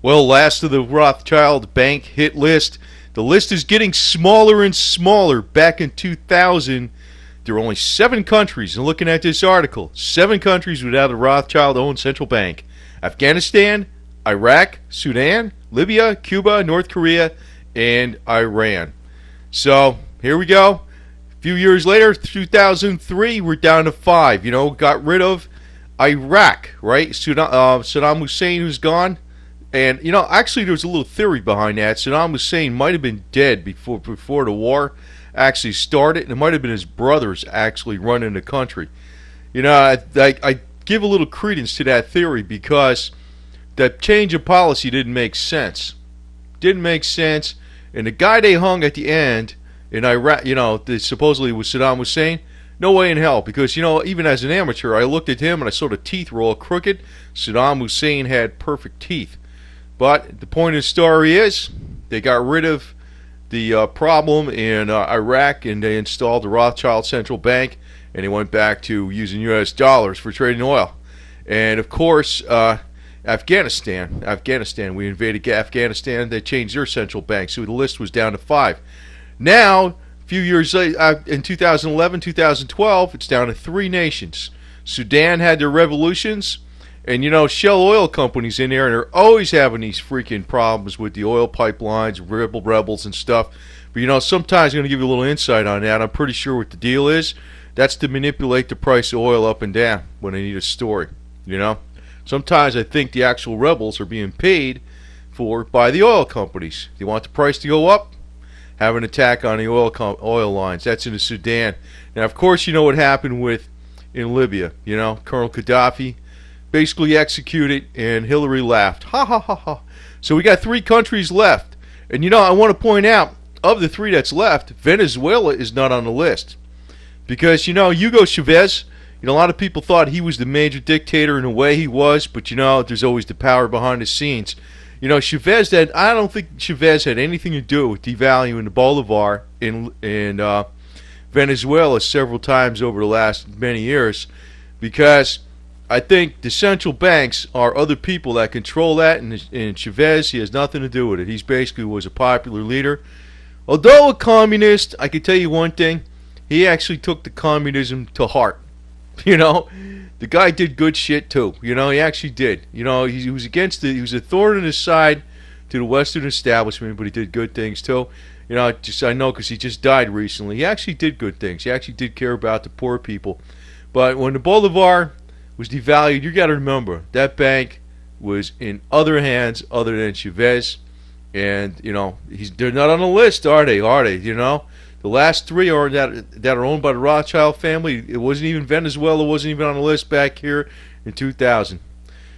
Well, last of the Rothschild bank hit list. The list is getting smaller and smaller. Back in 2000, there were only 7 countries, and looking at this article, 7 countries without a Rothschild-owned central bank. Afghanistan, Iraq, Sudan, Libya, Cuba, North Korea, and Iran. So, here we go. A few years later, 2003, we're down to 5. Got rid of Iraq, right? Saddam Hussein, who's gone. And, actually there was a little theory behind that. Saddam Hussein might have been dead before the war actually started. And it might have been his brothers actually running the country. I give a little credence to that theory because that change of policy didn't make sense. Didn't make sense. And the guy they hung at the end in Iraq, supposedly was Saddam Hussein. No way in hell, because, even as an amateur, I looked at him and I saw the teeth were all crooked. Saddam Hussein had perfect teeth. But the point of the story is they got rid of the problem in Iraq, and they installed the Rothschild Central Bank, and they went back to using U.S. dollars for trading oil. And, of course, Afghanistan, we invaded Afghanistan. They changed their central bank, so the list was down to 5. Now, a few years later, in 2011, 2012, it's down to 3 nations. Sudan had their revolutions. And, Shell oil companies in there, and they're always having these freaking problems with the oil pipelines, rebels and stuff. But, sometimes I'm going to give you a little insight on that. I'm pretty sure what the deal is. That's to manipulate the price of oil up and down when they need a story, Sometimes I think the actual rebels are being paid for by the oil companies. They want the price to go up, have an attack on the oil lines. That's in the Sudan. Now, of course, you know what happened in Libya. Colonel Gaddafi basically executed, and Hillary laughed. Ha ha ha ha. So we got 3 countries left. And I want to point out, of the 3 that's left, Venezuela is not on the list. Because, Hugo Chavez, a lot of people thought he was the major dictator in a way he was, but there's always the power behind the scenes. Chavez, I don't think Chavez had anything to do with devaluing the Bolivar in Venezuela several times over the last many years, because I think the central banks are other people that control that, and Chavez, he has nothing to do with it. He basically was a popular leader. Although a communist, I can tell you one thing, he actually took the communism to heart. The guy did good shit too. He actually did. He was he was a thorn in his side to the Western establishment, but he did good things too. I know because he just died recently. He actually did good things. He actually did care about the poor people. But when the Bolivar was devalued, you got to remember that bank was in other hands other than Chavez, and they're not on the list, are they? The last 3 are that are owned by the Rothschild family. It wasn't even Venezuela, wasn't even on the list back here in 2000.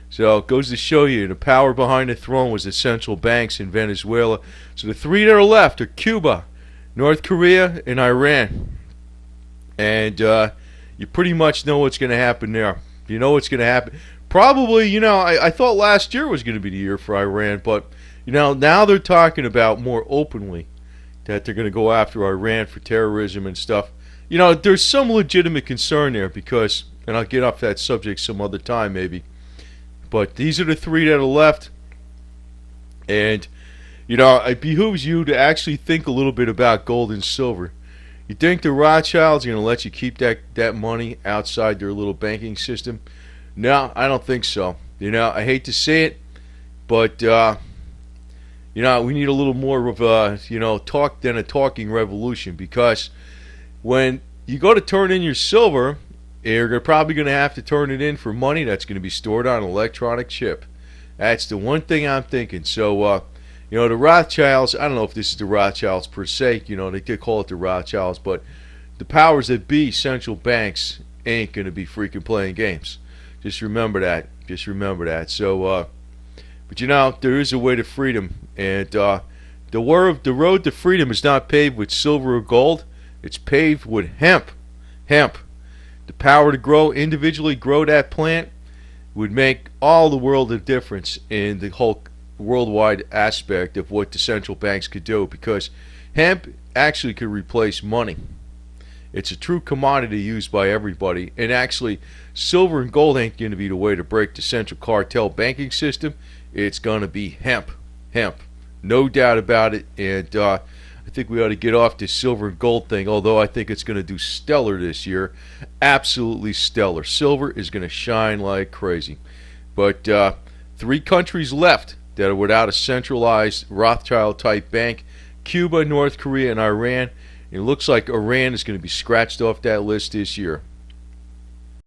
So it goes to show you the power behind the throne was the central banks in Venezuela. So the 3 that are left are Cuba, North Korea, and Iran. And you pretty much know what's going to happen there. You know what's going to happen. Probably, I thought last year was going to be the year for Iran, but, now they're talking about more openly that they're going to go after Iran for terrorism and stuff. There's some legitimate concern there because, and I'll get off that subject some other time maybe, but these are the 3 that are left. And, it behooves you to actually think a little bit about gold and silver. You think the Rothschilds are going to let you keep that money outside their little banking system? No, I don't think so. I hate to say it, but, we need a little more of a, talk than a talking revolution, because when you go to turn in your silver, you're probably going to have to turn it in for money that's going to be stored on an electronic chip. That's the one thing I'm thinking. So, the Rothschilds, I don't know if this is the Rothschilds per se, they did call it the Rothschilds, but the powers that be, central banks, ain't going to be freaking playing games. Just remember that. So, but there is a way to freedom, and the road to freedom is not paved with silver or gold. It's paved with hemp. The power to individually grow that plant would make all the world of difference in the whole worldwide aspect of what the central banks could do, because hemp actually could replace money. It's a true commodity used by everybody. And actually, silver and gold ain't going to be the way to break the central cartel banking system. It's going to be hemp. Hemp. No doubt about it. And I think we ought to get off this silver and gold thing, although I think it's going to do stellar this year. Absolutely stellar. Silver is going to shine like crazy. But 3 countries left that are without a centralized Rothschild-type bank: Cuba, North Korea, and Iran. It looks like Iran is going to be scratched off that list this year.